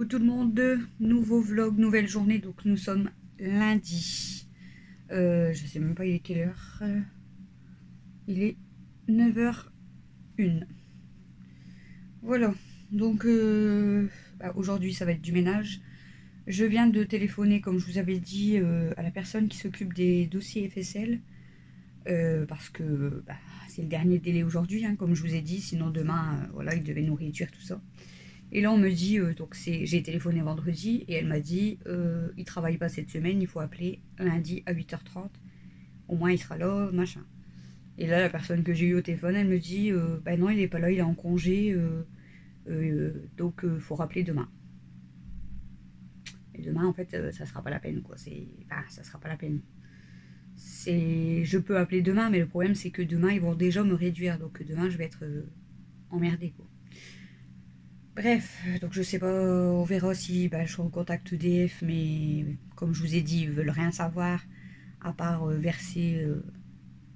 Coucou tout le monde, nouveau vlog, nouvelle journée, donc nous sommes lundi. Je sais même pas il est quelle heure. Il est 9h01. Voilà, donc aujourd'hui ça va être du ménage. Je viens de téléphoner, comme je vous avais dit, à la personne qui s'occupe des dossiers FSL. Parce que c'est le dernier délai aujourd'hui, hein, comme je vous ai dit, sinon demain, voilà, ils devaient nous réduire tout ça. Et là on me dit, donc j'ai téléphoné vendredi et elle m'a dit, il travaille pas cette semaine, il faut appeler lundi à 8h30, au moins il sera là, machin. Et là la personne que j'ai eu au téléphone, elle me dit, bah non il est pas là, il est en congé, donc faut rappeler demain. Et demain en fait ça sera pas la peine quoi, ça sera pas la peine. Je peux appeler demain, mais le problème c'est que demain ils vont déjà me réduire, donc demain je vais être emmerdée quoi. Bref, donc je sais pas, on verra si je recontacte EDF, mais comme je vous ai dit, ils veulent rien savoir à part verser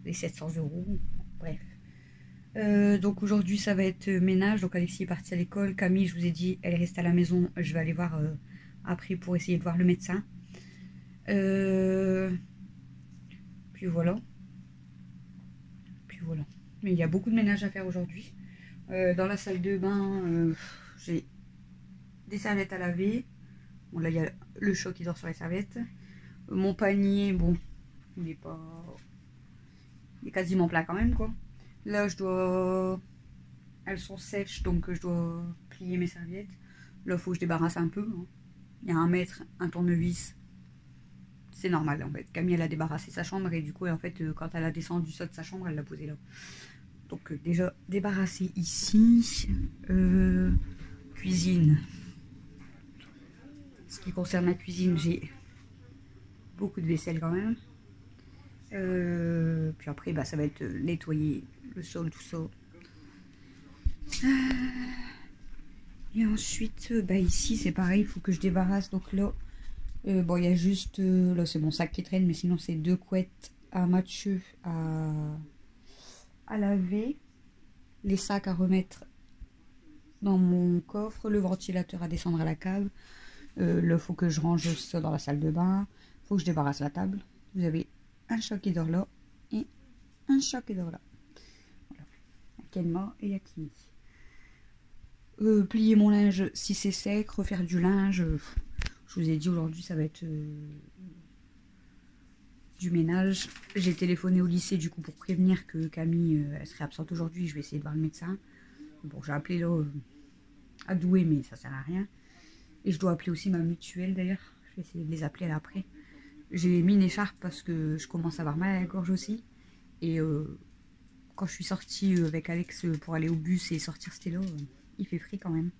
les 700 €. Bref. Donc aujourd'hui ça va être ménage, donc Alexis est parti à l'école, Camille je vous ai dit elle reste à la maison, je vais aller voir après pour essayer de voir le médecin. Puis voilà. Mais il y a beaucoup de ménage à faire aujourd'hui. Dans la salle de bain, j'ai des serviettes à laver. Bon là il y a le chat qui dort sur les serviettes. Mon panier, bon, il est quasiment plat quand même quoi. Là elles sont sèches donc je dois plier mes serviettes. Là il faut que je débarrasse un peu, hein. Il y a un mètre, un tournevis. C'est normal en fait. Camille elle a débarrassé sa chambre et du coup en fait quand elle a descendu ça de sa chambre, elle l'a posé là. Donc déjà débarrassé ici. Cuisine. Ce qui concerne la cuisine, j'ai beaucoup de vaisselle quand même. Puis après ça va être nettoyer le sol, tout ça. Et ensuite ici c'est pareil, il faut que je débarrasse. Donc là bon il y a juste là c'est mon sac qui traîne, mais sinon c'est 2 couettes à Mathieu à laver, les sacs à remettre dans mon coffre, le ventilateur à descendre à la cave. Là il faut que je range ça dans la salle de bain, il faut que je débarrasse la table. Vous avez un chat qui dort là et un chat qui dort là. Voilà. Il y a Kenma et il y a Kimi. Plier mon linge si c'est sec, refaire du linge. Je vous ai dit aujourd'hui ça va être du ménage. J'ai téléphoné au lycée du coup pour prévenir que Camille elle serait absente aujourd'hui. Je vais essayer de voir le médecin. Bon j'ai appelé là à Douai mais ça sert à rien. Et je dois appeler aussi ma mutuelle d'ailleurs. Je vais essayer de les appeler là après. J'ai mis une écharpe parce que je commence à avoir mal à la gorge aussi. Et quand je suis sortie avec Alex pour aller au bus et sortir Stella, il fait frais quand même.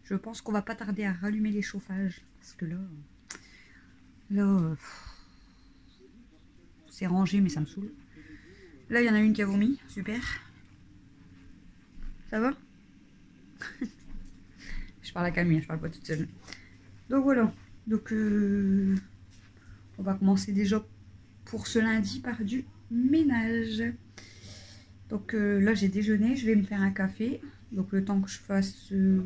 Je pense qu'on va pas tarder à rallumer les chauffages. Parce que là c'est rangé mais ça me saoule. Là il y en a une qui a vomi, super. Ça va? Je parle à Camille, je parle pas toute seule. Donc voilà. Donc on va commencer déjà pour ce lundi par du ménage. Donc là j'ai déjeuné, je vais me faire un café. Donc le temps que je fasse, je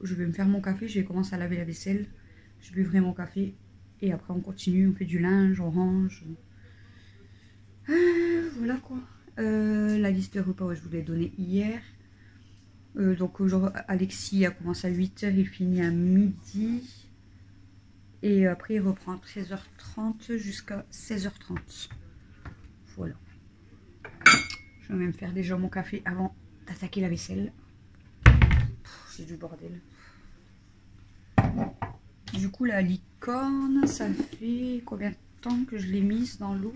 vais me faire mon café, je vais commencer à laver la vaisselle. Je buvrai mon café et après on continue, on fait du linge, on range. Voilà quoi. La liste de repas, ouais, je vous l'ai donnée hier. Donc aujourd'hui Alexis a commencé à 8h, il finit à midi. Et après il reprend à 13h30 jusqu'à 16h30. Voilà. Je vais même faire déjà mon café avant d'attaquer la vaisselle. C'est du bordel. Du coup la licorne, ça fait combien de temps que je l'ai mise dans l'eau?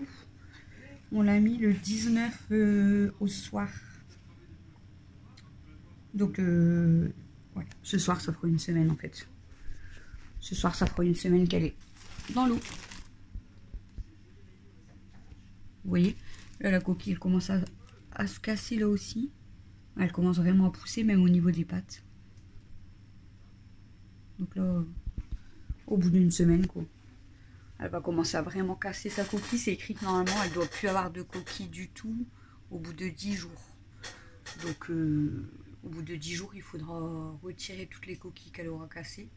On l'a mis le 19 au soir. Donc voilà. Ce soir ça fera une semaine en fait. Ce soir ça fera une semaine qu'elle est dans l'eau. Vous voyez, là la coquille elle commence à se casser là aussi. Elle commence vraiment à pousser même au niveau des pattes. Donc là, au bout d'une semaine quoi, elle va commencer à vraiment casser sa coquille. C'est écrit que normalement elle ne doit plus avoir de coquille du tout au bout de 10 jours. Donc au bout de 10 jours il faudra retirer toutes les coquilles qu'elle aura cassées.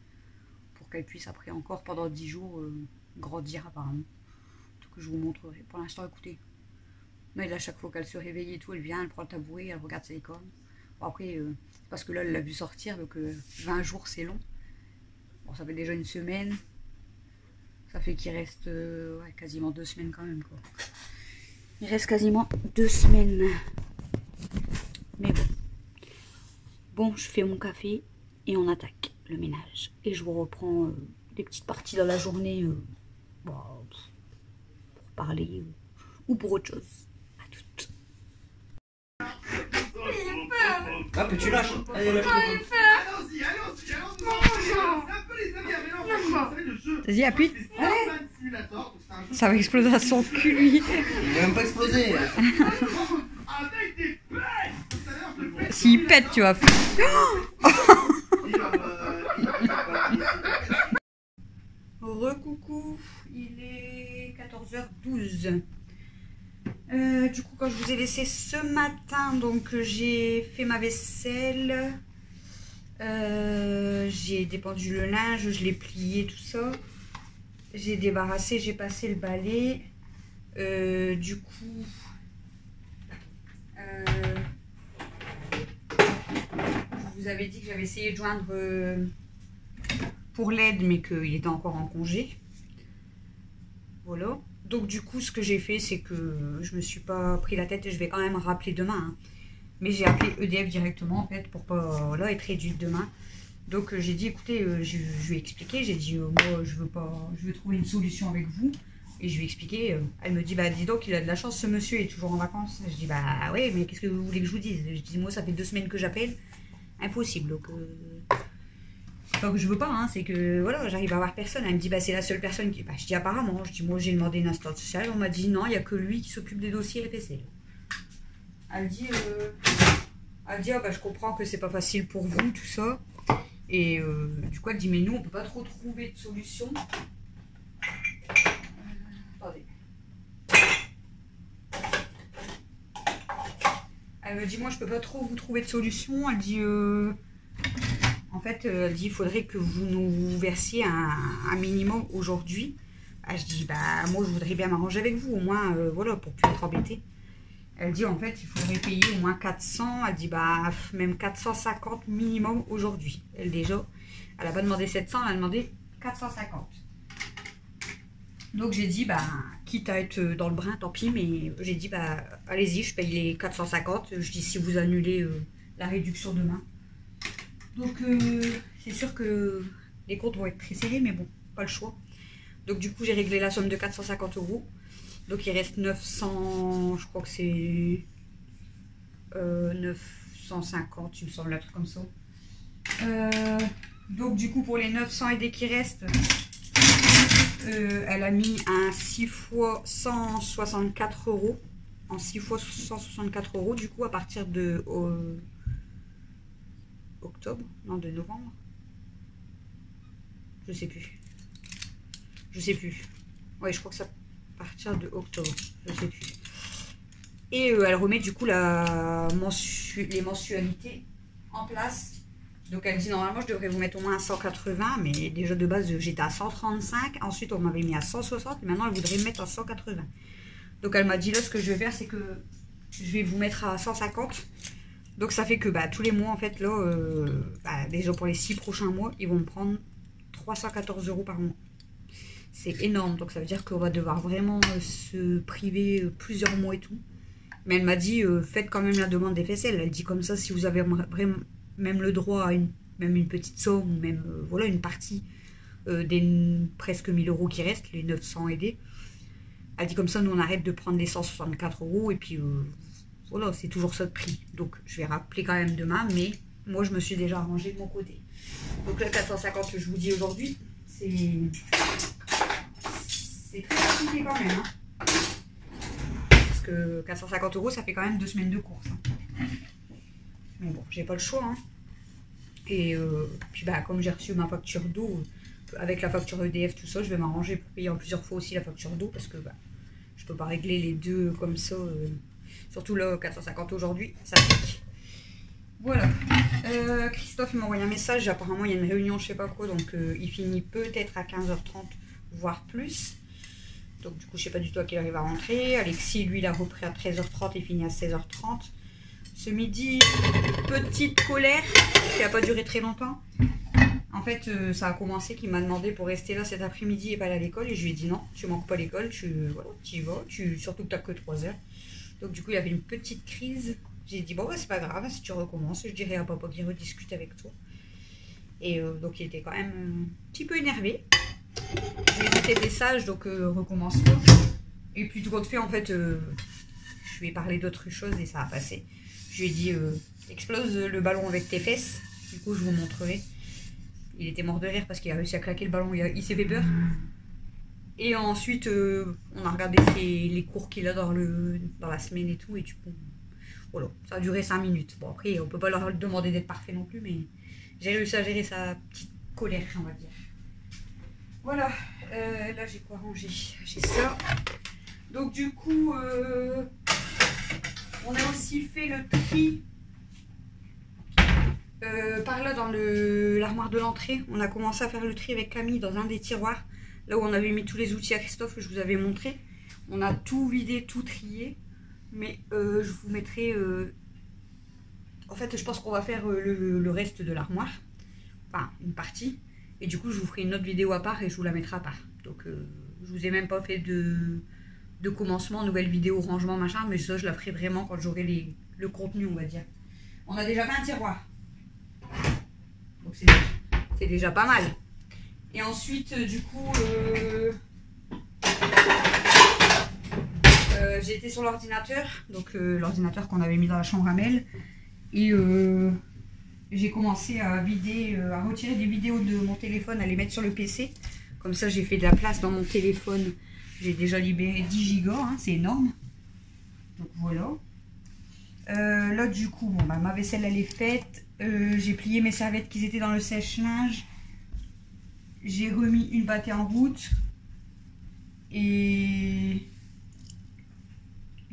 pour qu'elle puisse après encore pendant 10 jours grandir apparemment. Tout que je vous montrerai. Pour l'instant, écoutez. Mais là, chaque fois qu'elle se réveille et tout, elle vient, elle prend le tabouret, elle regarde ses cornes. Bon, après, parce que là, elle l'a vu sortir, donc 20 jours, c'est long. Bon, ça fait déjà une semaine. Ça fait qu'il reste ouais, quasiment 2 semaines quand même, quoi. Il reste quasiment 2 semaines. Mais bon. Bon, je fais mon café et on attaque le ménage. Et je vous reprends des petites parties dans la journée bon, pour parler ou pour autre chose. À toutes. Ah, tu lâches. Allez, lâche. Allons-y, Vas-y, appuie. Ça va exploser à son cul, lui. Il va même pas exploser. S'il pète, tu vas faire. Recoucou, il est 14h12. Du coup, quand je vous ai laissé ce matin, donc j'ai fait ma vaisselle, j'ai dépendu le linge, je l'ai plié, tout ça. J'ai débarrassé, j'ai passé le balai. Du coup, je vous avais dit que j'avais essayé de joindre pour l'aide, mais qu'il était encore en congé. Voilà. Donc du coup, ce que j'ai fait, c'est que je me suis pas pris la tête et je vais quand même rappeler demain. Hein. Mais j'ai appelé EDF directement en fait pour pas voilà, être réduite demain. Donc j'ai dit, écoutez, je lui ai expliqué, j'ai dit, moi je veux trouver une solution avec vous. Et je lui ai expliqué, elle me dit, bah dis donc, il a de la chance, ce monsieur est toujours en vacances. Je dis, bah ouais, mais qu'est-ce que vous voulez que je vous dise? Je dis, moi ça fait 2 semaines que j'appelle, impossible. Donc c'est pas que je veux pas, hein, c'est que voilà, j'arrive à avoir personne. Elle me dit, bah c'est la seule personne qui. Bah je dis, apparemment, je dis, moi j'ai demandé une assistante sociale, on m'a dit, non, il n'y a que lui qui s'occupe des dossiers FSL. Elle dit, ah, bah je comprends que c'est pas facile pour vous, tout ça. Et du coup, elle dit, mais nous, on peut pas trop trouver de solution. Attendez. Elle me dit, moi, je peux pas trop vous trouver de solution. Elle dit, en fait, elle dit, il faudrait que vous nous versiez un minimum aujourd'hui. Ah, je dis, bah, moi, je voudrais bien m'arranger avec vous, au moins, voilà, pour plus être embêtée. Elle dit, en fait, il faudrait payer au moins 400. Elle dit, bah, même 450 minimum aujourd'hui. Elle, déjà, elle n'a pas demandé 700, elle a demandé 450. Donc, j'ai dit, bah, quitte à être dans le brin, tant pis. Mais j'ai dit, bah, allez-y, je paye les 450. Je dis, si vous annulez la réduction demain. Donc, c'est sûr que les comptes vont être très serrés, mais bon, pas le choix. Donc, du coup, j'ai réglé la somme de 450 €. Donc il reste 900, je crois que c'est 950, il me semble, un truc comme ça. Donc du coup pour les 900 et des qui restent, elle a mis un 6 fois 164 €. En 6 fois 164 € du coup à partir de octobre, non de novembre. Je sais plus. Ouais, je crois que ça... à partir de octobre, je sais plus. Et elle remet du coup les mensualités en place. Donc elle dit normalement je devrais vous mettre au moins à 180, mais déjà de base j'étais à 135, ensuite on m'avait mis à 160 et maintenant elle voudrait me mettre à 180. Donc elle m'a dit là ce que je vais faire c'est que je vais vous mettre à 150. Donc ça fait que bah, tous les mois en fait là, bah, déjà pour les 6 prochains mois ils vont me prendre 314 € par mois. C'est énorme, donc ça veut dire qu'on va devoir vraiment se priver plusieurs mois et tout. Mais elle m'a dit, faites quand même la demande des FSL. Elle dit comme ça, si vous avez vraiment même le droit à même une petite somme, ou même voilà, une partie des presque 1000 € qui restent, les 900 aidés. Elle dit comme ça, nous on arrête de prendre les 164 € et puis voilà, c'est toujours ça de prix. Donc je vais rappeler quand même demain, mais moi je me suis déjà arrangée de mon côté. Donc là, 450 que je vous dis aujourd'hui, c'est très compliqué quand même. Hein. Parce que 450 € ça fait quand même 2 semaines de course. Hein. Mais bon, j'ai pas le choix. Hein. Et puis bah, comme j'ai reçu ma facture d'eau, avec la facture EDF, tout ça, je vais m'arranger pour payer en plusieurs fois aussi la facture d'eau. Parce que bah, je peux pas régler les deux comme ça. Surtout là, 450 aujourd'hui, ça pique. Voilà. Christophe m'a envoyé un message. Apparemment, il y a une réunion, je sais pas quoi. Donc, il finit peut-être à 15h30, voire plus. Donc, du coup, je sais pas du tout à quelle heure il va rentrer. Alexis, lui, il a repris à 13h30 et finit à 16h30. Ce midi, petite colère qui n'a pas duré très longtemps. En fait, ça a commencé qu'il m'a demandé pour rester là cet après-midi et pas aller à l'école. Et je lui ai dit non, tu manques pas l'école, voilà, tu y vas. Surtout que tu n'as que 3 heures. Donc, du coup, il avait une petite crise. J'ai dit, bon, bah, c'est pas grave, si tu recommences, je dirai à papa qu'il rediscute avec toi. Et donc, il était quand même un petit peu énervé. J'ai été sage, donc recommence pas. Et puis, tout compte fait, en fait, je lui ai parlé d'autres choses et ça a passé. Je lui ai dit, explose le ballon avec tes fesses. Du coup, je vous montrerai. Il était mort de rire parce qu'il a réussi à claquer le ballon, il s'est fait peur. Et ensuite, on a regardé les cours qu'il a dans la semaine et tout. Et du coup, voilà, ça a duré 5 minutes. Bon, après, on peut pas leur demander d'être parfait non plus, mais j'ai réussi à gérer sa petite colère, on va dire. Voilà, là j'ai quoi ranger? J'ai ça. Donc du coup, on a aussi fait le tri par là dans l'armoire de l'entrée. On a commencé à faire le tri avec Camille dans un des tiroirs, là où on avait mis tous les outils à Christophe que je vous avais montré. On a tout vidé, tout trié, mais je vous mettrai... En fait, je pense qu'on va faire le reste de l'armoire, enfin une partie. Et du coup, je vous ferai une autre vidéo à part et je vous la mettrai à part. Donc, je vous ai même pas fait de commencement, nouvelle vidéo, rangement, machin. Mais ça, je la ferai vraiment quand j'aurai le contenu, on va dire. On a déjà fait un tiroir. Donc, c'est déjà pas mal. Et ensuite, du coup, j'ai été sur l'ordinateur. Donc, l'ordinateur qu'on avait mis dans la chambre à Mel. Et j'ai commencé à vider, à retirer des vidéos de mon téléphone, à les mettre sur le PC. Comme ça, j'ai fait de la place dans mon téléphone. J'ai déjà libéré 10 Go, hein, c'est énorme. Donc voilà. Là, du coup, bon, bah, ma vaisselle, elle est faite. J'ai plié mes serviettes qui étaient dans le sèche-linge. J'ai remis une pâtée en route. Et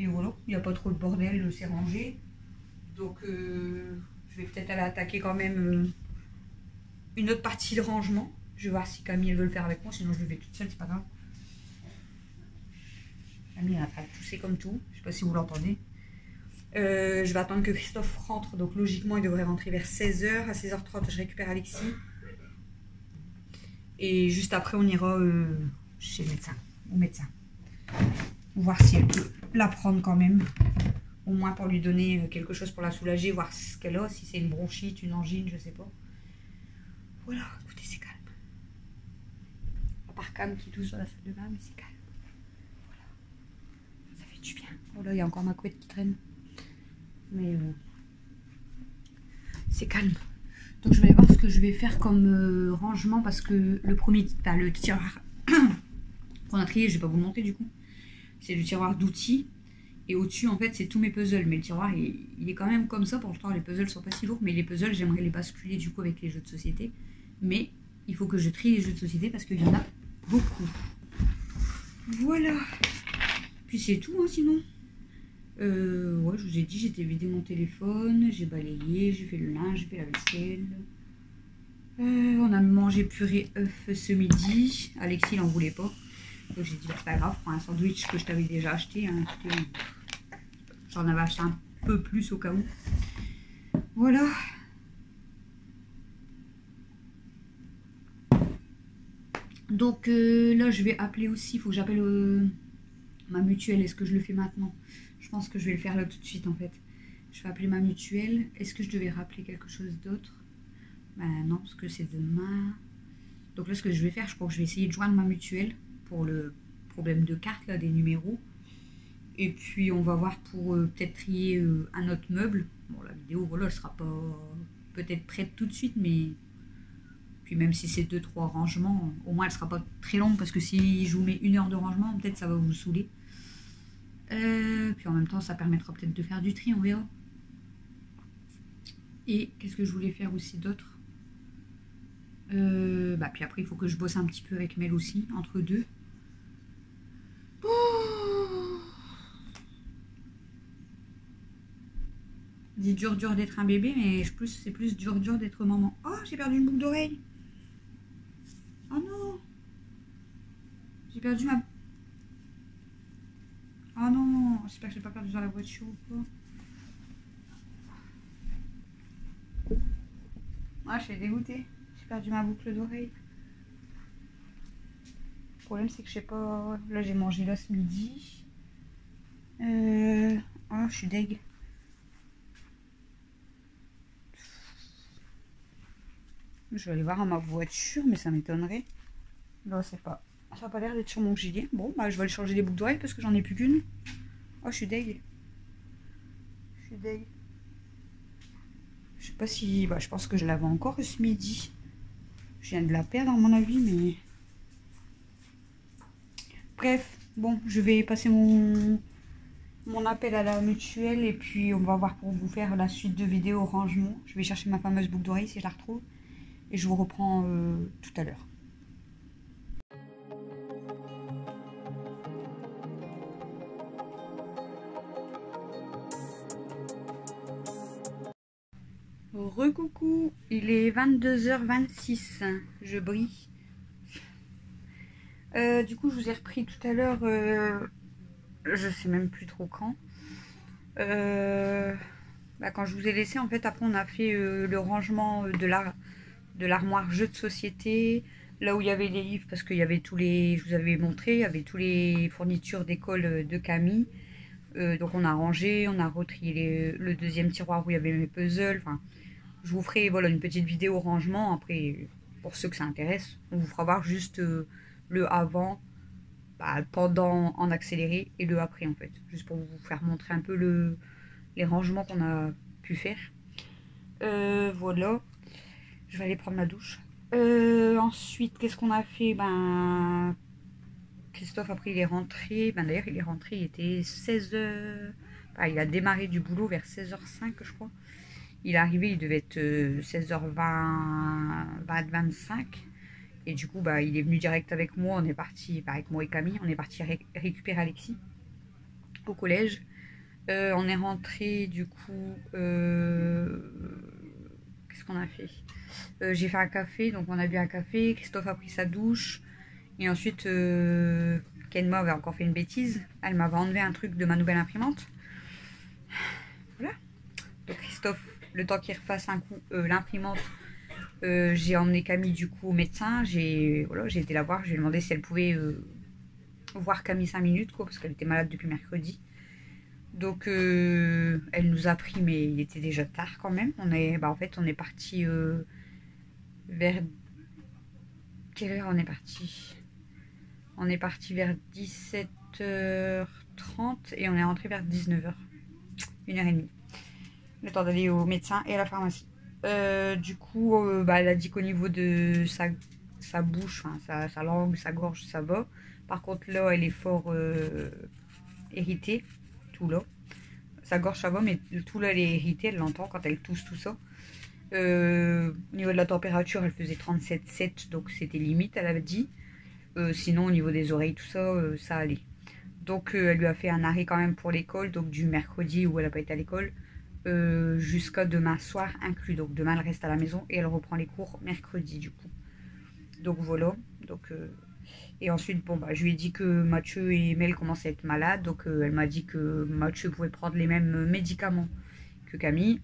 voilà, il n'y a pas trop de bordel, c'est rangé. Donc, je vais peut-être aller attaquer quand même une autre partie de rangement. Je vais voir si Camille veut le faire avec moi, sinon je le fais toute seule, c'est pas grave. Camille est en train de tousser comme tout, je sais pas si vous l'entendez. Je vais attendre que Christophe rentre, donc logiquement il devrait rentrer vers 16h. À 16h30, je récupère Alexis. Et juste après, on ira chez le médecin, au médecin. Pour voir si elle peut la prendre quand même. Au moins pour lui donner quelque chose pour la soulager, voir ce qu'elle a, si c'est une bronchite, une angine, je sais pas. Voilà, écoutez, c'est calme. À part Cam qui tousse dans la salle de bain, mais c'est calme. Voilà. Ça fait du bien. Voilà, il y a encore ma couette qui traîne. Mais c'est calme. Donc je vais voir ce que je vais faire comme rangement parce que le tiroir qu'on a trié, je vais pas vous le montrer du coup. C'est le tiroir d'outils. Et au-dessus, en fait, c'est tous mes puzzles. Mais le tiroir, il est quand même comme ça. Pourtant, les puzzles sont pas si lourds. Mais les puzzles, j'aimerais les basculer du coup avec les jeux de société. Mais il faut que je trie les jeux de société parce qu'il y en a beaucoup. Voilà. Puis c'est tout, hein, sinon. Ouais, je vous ai dit, j'étais vidé mon téléphone. J'ai balayé, j'ai fait le linge, j'ai fait la vaisselle. On a mangé purée œuf ce midi. Alexis, il en voulait pas. Donc j'ai dit, bah, c'est pas grave, prends un sandwich que je t'avais déjà acheté. Hein, j'en avais acheté un peu plus au cas où. Voilà. Donc là, je vais appeler aussi. Il faut que j'appelle ma mutuelle. Est-ce que je le fais maintenant? Je pense que je vais le faire là tout de suite en fait. Je vais appeler ma mutuelle. Est-ce que je devais rappeler quelque chose d'autre? Ben non, parce que c'est demain. Donc là, ce que je vais faire, je crois que je vais essayer de joindre ma mutuelle pour le problème de carte, là, des numéros. Et puis, on va voir pour peut-être trier un autre meuble. Bon, la vidéo, voilà, elle sera pas peut-être prête tout de suite, mais... Puis même si c'est 2-3 rangements, au moins, elle sera pas très longue, parce que si je vous mets 1 heure de rangement, peut-être ça va vous saouler. Puis en même temps, ça permettra peut-être de faire du tri, on verra. Et qu'est-ce que je voulais faire aussi d'autre? Puis après, il faut que je bosse un petit peu avec Mel aussi, entre deux. dit dur dur d'être un bébé, mais c'est plus dur dur d'être maman. Oh, j'ai perdu une boucle d'oreille. Oh non. J'ai perdu ma... Oh non, j'espère que je l'ai pas perdu dans la voiture ou quoi. Ah, je suis dégoûtée. J'ai perdu ma boucle d'oreille. Le problème, c'est que je sais pas... Là, j'ai mangé là ce midi. Oh, je suis deg. Je vais aller voir à ma voiture, mais ça m'étonnerait. Non, c'est pas... Ça n'a pas l'air d'être sur mon gilet. Bon, bah, je vais aller changer les boucles d'oreilles parce que j'en ai plus qu'une. Oh, je suis deg. Je suis deg. Je sais pas si... Bah, je pense que je l'avais encore ce midi. Je viens de la perdre à mon avis, mais... Bref, bon, je vais passer mon appel à la mutuelle et puis on va voir pour vous faire la suite de vidéos au rangement. Je vais chercher ma fameuse boucle d'oreille si je la retrouve. Et je vous reprends tout à l'heure. Recoucou, il est 22h26, je brille. Du coup, je vous ai repris tout à l'heure, je sais même plus trop quand. Quand je vous ai laissé, en fait, après on a fait le rangement de l'armoire jeux de société, là où il y avait les livres, parce qu'il y avait tous les, je vous avais montré, il y avait tous les fournitures d'école de Camille. Donc on a rangé, on a retrié le deuxième tiroir où il y avait mes puzzles. Enfin, je vous ferai voilà, une petite vidéo rangement. Après, pour ceux que ça intéresse, on vous fera voir juste le avant, pendant en accéléré et le après en fait. Juste pour vous faire montrer un peu les rangements qu'on a pu faire. Voilà. Je vais aller prendre ma douche. Ensuite, qu'est-ce qu'on a fait? Christophe, après, il est rentré. D'ailleurs, il est rentré, il était 16h. Il a démarré du boulot vers 16h05, je crois. Il est arrivé, il devait être 16h20, 25. Et du coup, il est venu direct avec moi. On est parti, avec moi et Camille, on est parti récupérer Alexis au collège. On est rentré, du coup. Qu'est-ce qu'on a fait? J'ai fait un café, donc on a bu un café. Christophe a pris sa douche. Et ensuite, Kenma avait encore fait une bêtise. Elle m'avait enlevé un truc de ma nouvelle imprimante. Voilà. Donc Christophe, le temps qu'il refasse un coup l'imprimante, j'ai emmené Camille du coup au médecin. J'ai été la voir. Je lui ai demandé si elle pouvait voir Camille 5 minutes, quoi, parce qu'elle était malade depuis mercredi. Donc elle nous a pris, mais il était déjà tard quand même. En fait, on est parti vers... Quelle heure on est parti? On est parti vers 17h30 et on est rentré vers 19h. 1h30. Le temps d'aller au médecin et à la pharmacie. Du coup, elle a dit qu'au niveau de sa bouche, sa langue, sa gorge, ça va. Par contre, là, elle est fort irritée. Tout là. Sa gorge, ça va, mais tout là, elle est irritée. Elle l'entend quand elle tousse, tout ça. Au niveau de la température, elle faisait 37,7, donc c'était limite, elle avait dit. Sinon, au niveau des oreilles, tout ça, ça allait. Donc, elle lui a fait un arrêt quand même pour l'école, donc du mercredi où elle n'a pas été à l'école, jusqu'à demain soir inclus. Donc, demain, elle reste à la maison et elle reprend les cours mercredi, du coup. Donc, voilà. Donc, et ensuite, je lui ai dit que Mathieu et Mel commençaient à être malades. Donc, elle m'a dit que Mathieu pouvait prendre les mêmes médicaments que Camille.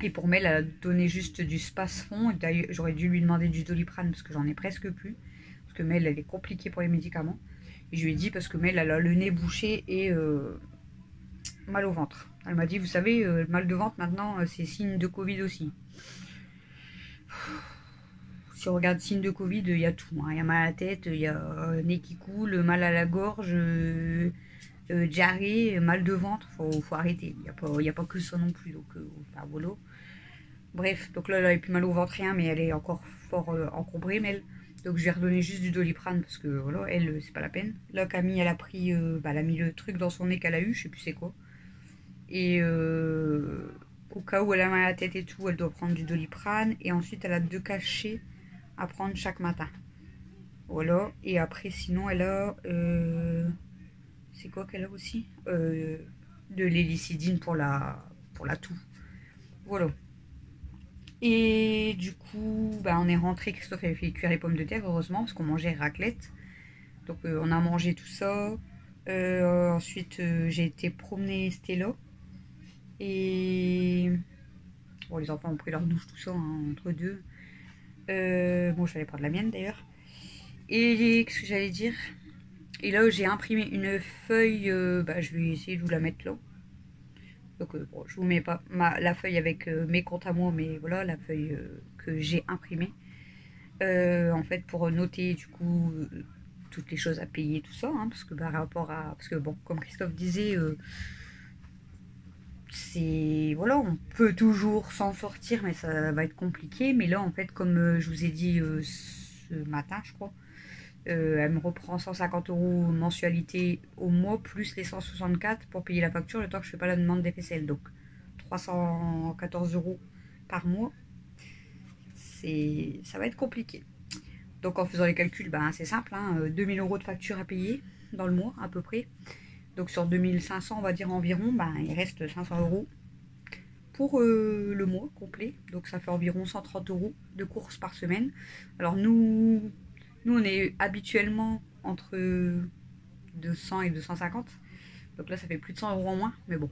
Et pour Mel, elle a donné juste du Spasfon. D'ailleurs, j'aurais dû lui demander du Doliprane parce que j'en ai presque plus. Parce que Mel, elle est compliquée pour les médicaments. Et je lui ai dit parce que Mel, elle a le nez bouché et mal au ventre. Elle m'a dit, vous savez, le mal de ventre maintenant, c'est signe de Covid aussi. Si on regarde signe de Covid, il y a tout. Il y a mal à la tête, il y a nez qui coule, mal à la gorge, diarrhée, mal de ventre. Faut arrêter. Il n'y a pas que ça non plus. Donc, voilà. Bref, donc là, elle n'a plus mal au ventre, rien, mais elle est encore fort encombrée, Mel. Donc je vais redonner juste du Doliprane parce que voilà, elle, c'est pas la peine. Là, Camille, elle a pris, elle a mis le truc dans son nez qu'elle a eu, je sais plus c'est quoi. Et au cas où elle a mal à la tête et tout, elle doit prendre du Doliprane. Et ensuite, elle a 2 cachets à prendre chaque matin. Voilà. Et après, sinon, elle a... c'est quoi qu'elle a aussi de l'hélicidine pour la toux. Voilà. Et du coup, bah, on est rentré. Christophe avait fait cuire les pommes de terre, heureusement, parce qu'on mangeait raclette. Donc on a mangé tout ça. Ensuite, j'ai été promener Stella. Et bon, les enfants ont pris leur douche, tout ça, hein, entre deux. Bon, je vais aller prendre la mienne d'ailleurs. Et qu'est-ce que j'allais dire? Et là, j'ai imprimé une feuille. Bah, je vais essayer de vous la mettre là. Donc, bon, je vous mets pas la feuille avec mes comptes à moi, mais voilà, la feuille que j'ai imprimée. En fait, pour noter du coup toutes les choses à payer, tout ça, hein, parce que par rapport à. Parce que bon, comme Christophe disait, c'est. Voilà, on peut toujours s'en sortir, mais ça va être compliqué. Mais là, en fait, comme je vous ai dit ce matin, je crois. Elle me reprend 150 € mensualité au mois, plus les 164 pour payer la facture le temps que je ne fais pas la demande d'FSL. Donc 314 € par mois. Ça va être compliqué. Donc en faisant les calculs, ben, c'est simple, hein, 2000 € de facture à payer dans le mois à peu près. Donc sur 2500, on va dire environ, ben, il reste 500 € pour le mois complet. Donc ça fait environ 130 € de courses par semaine. Alors nous, on est habituellement entre 200 et 250. Donc là, ça fait plus de 100 € en moins. Mais bon.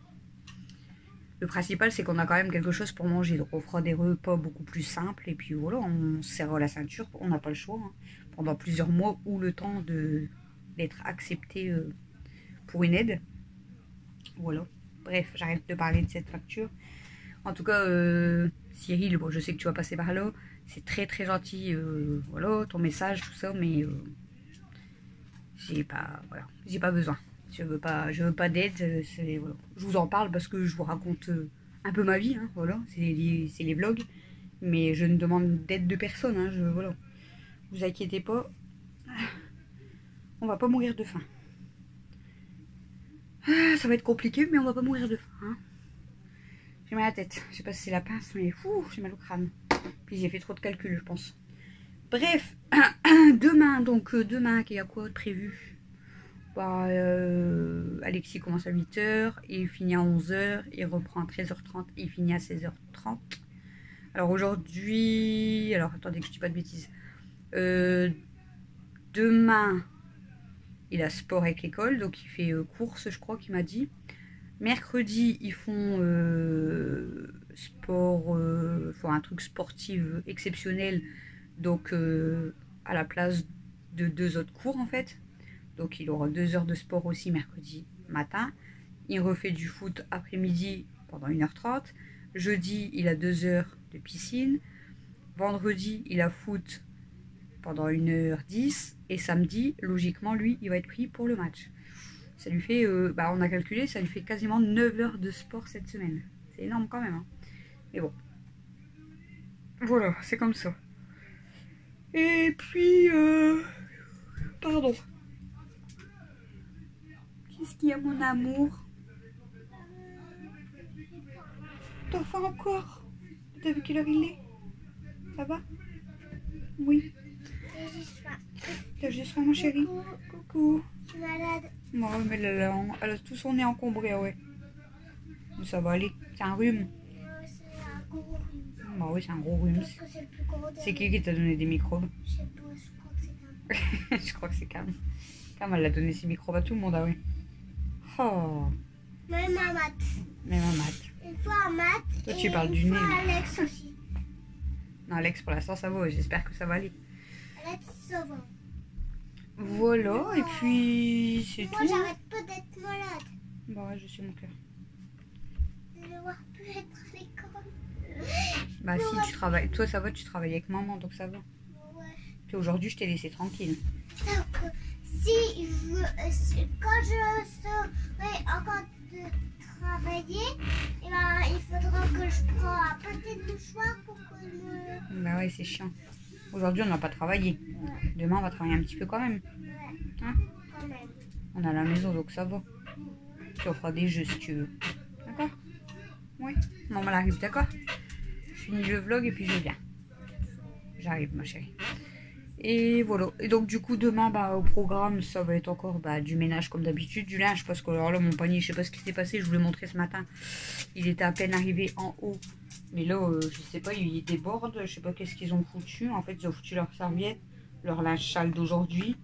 Le principal, c'est qu'on a quand même quelque chose pour manger. Donc on fera des repas beaucoup plus simples. Et puis voilà, on se serre la ceinture. On n'a pas le choix. Hein, pendant plusieurs mois ou le temps d'être accepté pour une aide. Voilà. Bref, j'arrête de parler de cette facture. En tout cas, Cyril, bon, je sais que tu vas passer par là. C'est très très gentil, voilà, ton message, tout ça, mais j'ai pas besoin. Je veux pas d'aide. Voilà. Je vous en parle parce que je vous raconte un peu ma vie, hein, voilà. C'est les vlogs, mais je ne demande d'aide de personne. Hein, voilà. Vous inquiétez pas, on va pas mourir de faim. Ça va être compliqué, mais on va pas mourir de faim. Hein. J'ai mal à la tête. Je sais pas si c'est la pince, mais j'ai mal au crâne. Puis j'ai fait trop de calculs, je pense. Bref, demain, qu'il y a quoi de prévu? Bah, Alexis commence à 8 h, il finit à 11 h, il reprend à 13 h 30 et il finit à 16 h 30. Alors aujourd'hui, alors attendez que je dis pas de bêtises. Demain, il a sport avec l'école, donc il fait course, je crois qu'il m'a dit. Mercredi, ils font sport, font un truc sportif exceptionnel, donc à la place de 2 autres cours en fait. Donc il aura 2 heures de sport aussi mercredi matin. Il refait du foot après-midi pendant 1 h 30. Jeudi, il a 2 heures de piscine. Vendredi, il a foot pendant 1 h 10. Et samedi, logiquement, lui, il va être pris pour le match. Ça lui fait, on a calculé, ça lui fait quasiment 9 heures de sport cette semaine. C'est énorme quand même. Hein. Mais bon. Voilà, c'est comme ça. Et puis, pardon. Qu'est-ce qu'il y a, mon amour? T'as faim encore? T'as vu quelle heure il est? Ça va? Oui. T'as juste faim, ma chérie? Coucou. Je suis malade. Bon, mais elle a tout son nez encombré, ouais. Mais ça va aller. C'est un rhume. C'est un gros rhume. Bah oui, c'est un gros rhume. C'est qui t'a donné des microbes? Je sais pas, je crois que c'est Cam. Je crois que c'est Cam. Cam, elle a donné ses microbes à tout le monde, ah oui. Oh. Même à maths. Même en maths. Une fois à maths. Toi, et tu parles du une nez. fois à Alex aussi. Non, Alex, pour l'instant, ça va. J'espère que ça va aller. Alex, ça va. Voilà, et puis c'est Moi, tout. j'arrête pas d'être malade. Bah ouais, je suis mon cœur. Je vais devoir plus être à l'école. Bah si, tu travailles. Toi, ça va, tu travailles avec maman, donc ça va. Ouais. Puis aujourd'hui, je t'ai laissé tranquille. Donc, quand je serai encore de travailler, eh ben, il faudra que je prenne un paquet de mouchoirs pour que je... Bah ouais, c'est chiant. Aujourd'hui, on n'a pas travaillé. Demain, on va travailler un petit peu quand même. Ouais, Hein? quand même. On est à la maison, donc ça va. Puis on fera des jeux si tu veux. D'accord? Oui. Maman arrive, d'accord? Je finis le vlog et puis je viens. J'arrive, ma chérie. Et voilà. Et donc du coup demain au programme ça va être encore du ménage comme d'habitude, du linge parce que alors là mon panier je sais pas ce qui s'est passé, je vous l'ai montré ce matin. Il était à peine arrivé en haut. Mais là je sais pas, il déborde, je sais pas qu'est-ce qu'ils ont foutu. En fait ils ont foutu leur serviette, leur linge sale d'aujourd'hui.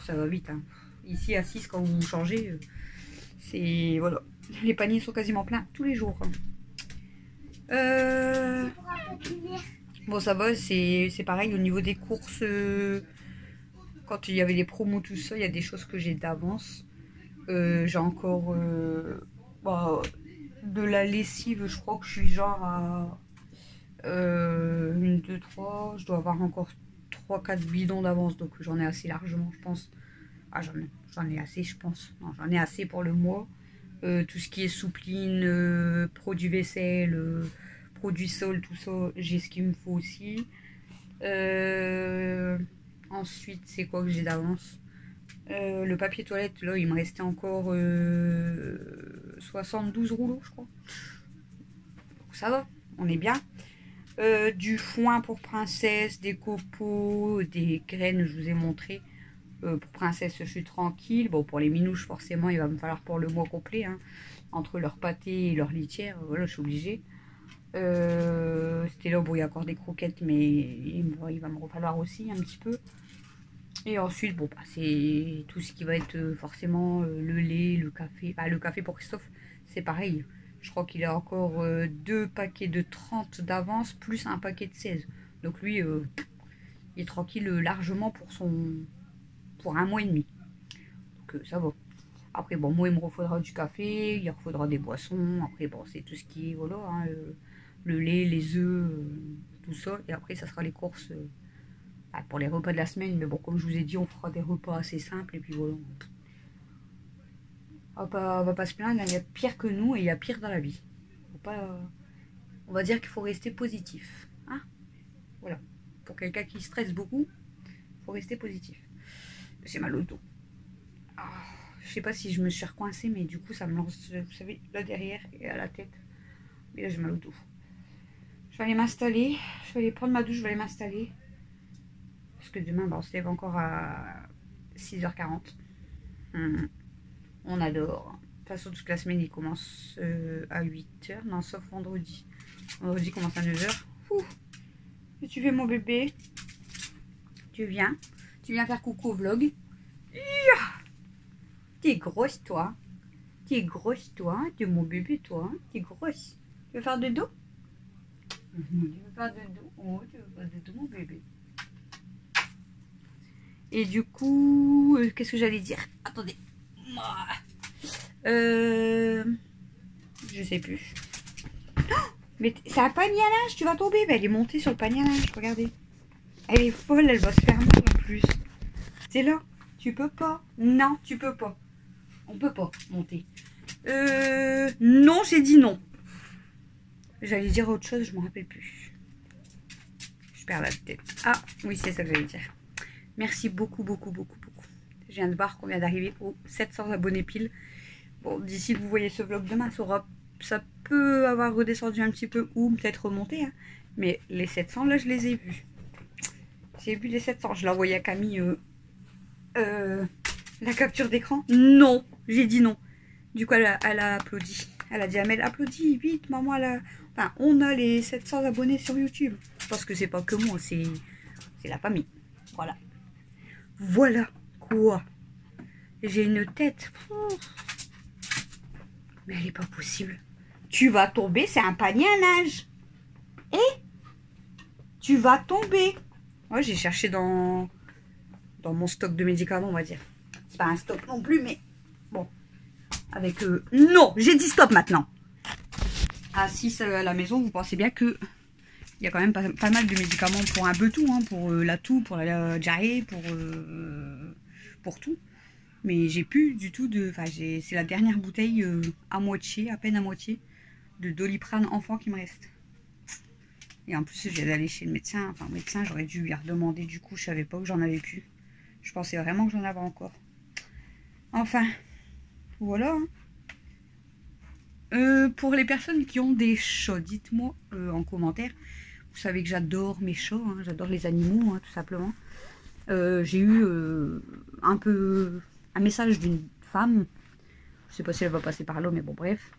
Ça va vite hein. Ici à 6 quand vous changez, c'est voilà. Les paniers sont quasiment pleins tous les jours. Bon ça va, c'est pareil au niveau des courses, quand il y avait des promos tout ça, il y a des choses que j'ai d'avance. J'ai encore de la lessive, je crois que je suis genre à 1, 2, 3, je dois avoir encore 3-4 bidons d'avance, donc j'en ai assez largement je pense. Ah j'en ai assez je pense, non j'en ai assez pour le mois. Tout ce qui est soupline, produits vaisselle, produits sol, tout ça, j'ai ce qu'il me faut aussi. Ensuite, c'est quoi que j'ai d'avance? Le papier toilette, là, il me restait encore 72 rouleaux, je crois. Donc, ça va, on est bien. Du foin pour princesse, des copeaux, des graines, je vous ai montré. Pour princesse, je suis tranquille. Bon, pour les minouches, forcément, il va me falloir pour le mois complet. Hein. Entre leur pâté et leur litière, voilà, je suis obligée. C'était là, bon, il y a encore des croquettes, mais il va me falloir aussi un petit peu. Et ensuite, bon, c'est tout ce qui va être forcément le lait, le café. Le café pour Christophe, c'est pareil. Je crois qu'il a encore 2 paquets de 30 d'avance, plus un paquet de 16. Donc lui, il est tranquille largement pour 1 mois et demi. Donc ça va. Après, bon, moi, il me refaudra du café, il refaudra des boissons. Après, bon, c'est tout ce qui est, voilà, hein, le lait, les œufs, tout ça. Et après, ça sera les courses pour les repas de la semaine. Mais bon, comme je vous ai dit, on fera des repas assez simples. Et puis voilà. On va pas se plaindre, il y a pire que nous et il y a pire dans la vie. On va dire qu'il faut rester positif. Hein, voilà. Pour quelqu'un qui stresse beaucoup, il faut rester positif. J'ai mal au dos. Je sais pas si je me suis recoincée, mais du coup ça me lance, vous savez, là derrière et à la tête. Mais là j'ai mal au dos. Je vais aller m'installer, je vais aller prendre ma douche, je vais aller m'installer. Parce que demain on se lève encore à 6h40. On adore. De toute façon toute la semaine il commence à 8h, non sauf vendredi. Vendredi commence à 9h. Et tu fais mon bébé. Tu viens faire coucou au vlog. T'es grosse toi. T'es grosse toi. T'es mon bébé toi. T'es grosse. Tu veux faire de dos? Tu veux faire de dos? Oh, tu veux faire de dos mon bébé. Et du coup, qu'est-ce que j'allais dire? Attendez. Je sais plus. Oh, mais c'est un panier à linge, tu vas tomber. Elle est montée sur le panier à linge, regardez. Elle est folle, elle va se faire mal en plus. C'est là. Tu peux pas. Non, tu peux pas. On peut pas monter. Non, j'ai dit non. J'allais dire autre chose, je me rappelle plus. Je perds la tête. Ah, oui, c'est ça que j'allais dire. Merci beaucoup, beaucoup, beaucoup, beaucoup. Je viens de voir qu'on vient d'arriver aux 700 abonnés pile. Bon, d'ici que vous voyez ce vlog demain, ça peut avoir redescendu un petit peu ou peut-être remonté. Hein. Mais les 700, là, je les ai vus. J'ai vu les 700. Je l'ai envoyé à Camille la capture d'écran. Non, j'ai dit non. Du coup, elle a applaudi. Elle a dit, Amel, applaudis, vite, maman. Enfin, on a les 700 abonnés sur YouTube. Parce que c'est pas que moi, c'est la famille. Voilà. Voilà quoi. J'ai une tête. Mais elle est pas possible. Tu vas tomber, c'est un panier à linge. Et tu vas tomber. Ouais, j'ai cherché dans mon stock de médicaments, on va dire. C'est pas un stock non plus, mais bon. Avec non, j'ai dit stop maintenant. À 6 à la maison, vous pensez bien que il y a quand même pas mal de médicaments pour un peu tout, hein, pour la toux, pour la diarrhée, pour tout. Mais j'ai plus du tout de... Enfin, c'est la dernière bouteille à moitié, à peine à moitié, de Doliprane enfant qui me reste. Et en plus, je viens d'aller chez le médecin. Enfin, le médecin, j'aurais dû lui redemander. Du coup, je savais pas que j'en avais plus. Je pensais vraiment que j'en avais encore. Enfin, voilà. Pour les personnes qui ont des chats, dites-moi en commentaire. Vous savez que j'adore mes chats, hein, j'adore les animaux, hein, tout simplement. j'ai eu un message d'une femme, je sais pas si elle va passer par là, mais bon bref,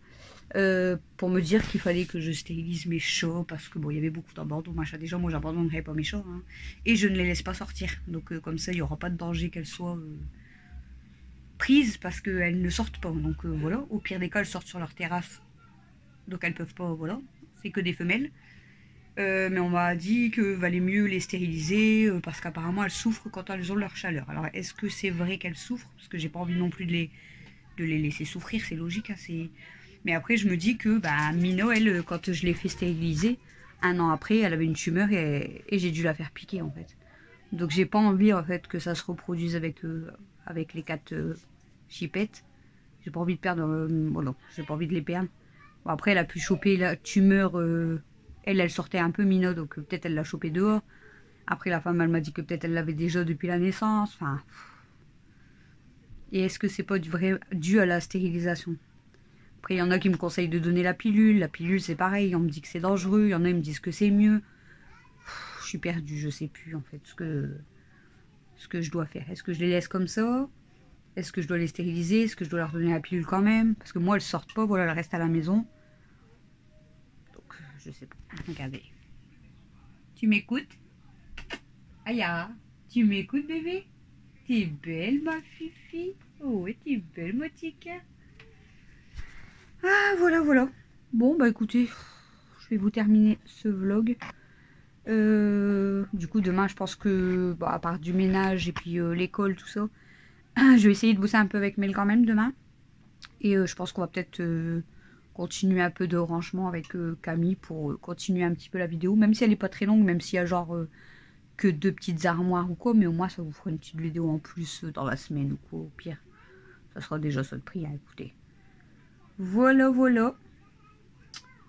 pour me dire qu'il fallait que je stérilise mes chats, parce que bon, il y avait beaucoup d'abandon, machin. Déjà, moi j'abandonnerai pas mes chats, hein, et je ne les laisse pas sortir, donc comme ça il n'y aura pas de danger qu'elles soient prises, parce qu'elles ne sortent pas, donc voilà, au pire des cas elles sortent sur leur terrasse, donc elles peuvent pas, voilà, c'est que des femelles. Mais on m'a dit que valait mieux les stériliser parce qu'apparemment elles souffrent quand elles ont leur chaleur. Alors est-ce que c'est vrai qu'elles souffrent? Parce que j'ai pas envie non plus de les laisser souffrir, c'est logique. Hein, mais après je me dis que Mino, elle, quand je l'ai fait stériliser, 1 an après, elle avait une tumeur et j'ai dû la faire piquer en fait. Donc j'ai pas envie en fait que ça se reproduise avec les 4 chipettes. J'ai pas envie de perdre, bon non, j'ai pas envie de les perdre. Bon, après elle a pu choper la tumeur. Elle sortait un peu Mino, donc peut-être elle l'a chopé dehors. Après, la femme, elle m'a dit que peut-être elle l'avait déjà depuis la naissance. Enfin. Et est-ce que c'est pas dû à la stérilisation? Après, il y en a qui me conseillent de donner la pilule. La pilule, c'est pareil. On me dit que c'est dangereux. Il y en a qui me disent que c'est mieux. Je suis perdue. Je sais plus, en fait, ce que je dois faire. Est-ce que je les laisse comme ça? Est-ce que je dois les stériliser? Est-ce que je dois leur donner la pilule quand même? Parce que moi, elles sortent pas. Voilà, elles restent à la maison. Je sais pas. Regardez. Tu m'écoutes? Aya, tu m'écoutes, bébé? T'es belle, ma fifi. Oh, ouais, t'es belle, ma tika. Ah, voilà. Bon, bah écoutez, je vais vous terminer ce vlog. Du coup, demain, je pense que, à part du ménage et puis l'école, tout ça, je vais essayer de bosser un peu avec Mel quand même demain. Et je pense qu'on va peut-être... continuer un peu de rangement avec Camille pour continuer un petit peu la vidéo, même si elle n'est pas très longue, même s'il y a genre que 2 petites armoires ou quoi, mais au moins ça vous fera une petite vidéo en plus dans la semaine ou quoi, au pire. Ça sera déjà ça de prix, hein, écoutez. Voilà.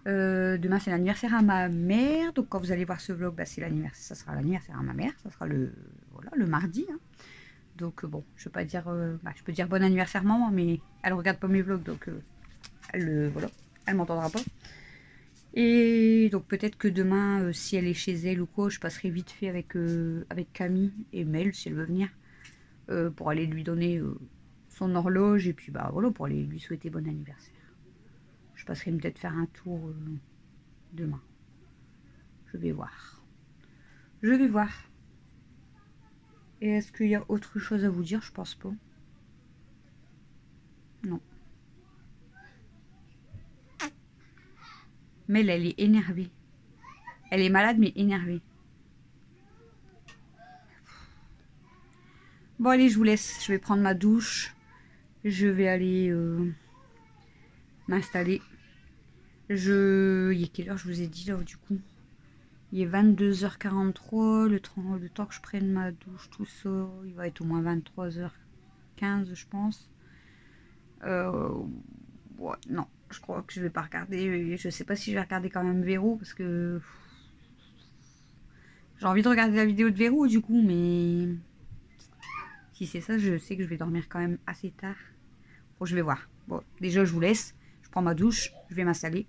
Demain c'est l'anniversaire à ma mère, donc quand vous allez voir ce vlog, c'est l'anniversaire, ça sera l'anniversaire à ma mère, ça sera le mardi. Hein. Donc bon, je peux pas dire, je peux dire bon anniversaire maman, mais elle regarde pas mes vlogs, donc... elle m'entendra pas. Et donc peut-être que demain, si elle est chez elle ou quoi, je passerai vite fait avec Camille et Mel, si elle veut venir, pour aller lui donner son horloge, et puis voilà, pour aller lui souhaiter bon anniversaire. Je passerai peut-être faire un tour demain. Je vais voir. Et est-ce qu'il y a autre chose à vous dire? Je pense pas. Non. Mais elle est énervée. Elle est malade, mais énervée. Bon, allez, je vous laisse. Je vais prendre ma douche. Je vais aller m'installer. Il est quelle heure, je vous ai dit, là, du coup? Il est 22h43. Le temps que je prenne ma douche, tout ça, il va être au moins 23h15, je pense. Ouais, non. Je crois que je vais pas regarder. Je sais pas si je vais regarder quand même Véro, parce que j'ai envie de regarder la vidéo de Véro du coup, mais si c'est ça, je sais que je vais dormir quand même assez tard. Bon, je vais voir. Bon, déjà je vous laisse. Je prends ma douche, je vais m'installer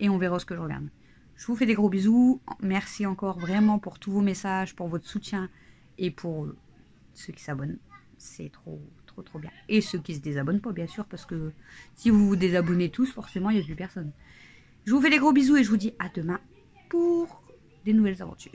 et on verra ce que je regarde. Je vous fais des gros bisous. Merci encore vraiment pour tous vos messages, pour votre soutien et pour ceux qui s'abonnent. C'est trop bien. Et ceux qui se désabonnent pas, bien sûr, parce que si vous vous désabonnez tous, forcément il n'y a plus personne. Je vous fais des gros bisous et je vous dis à demain pour des nouvelles aventures.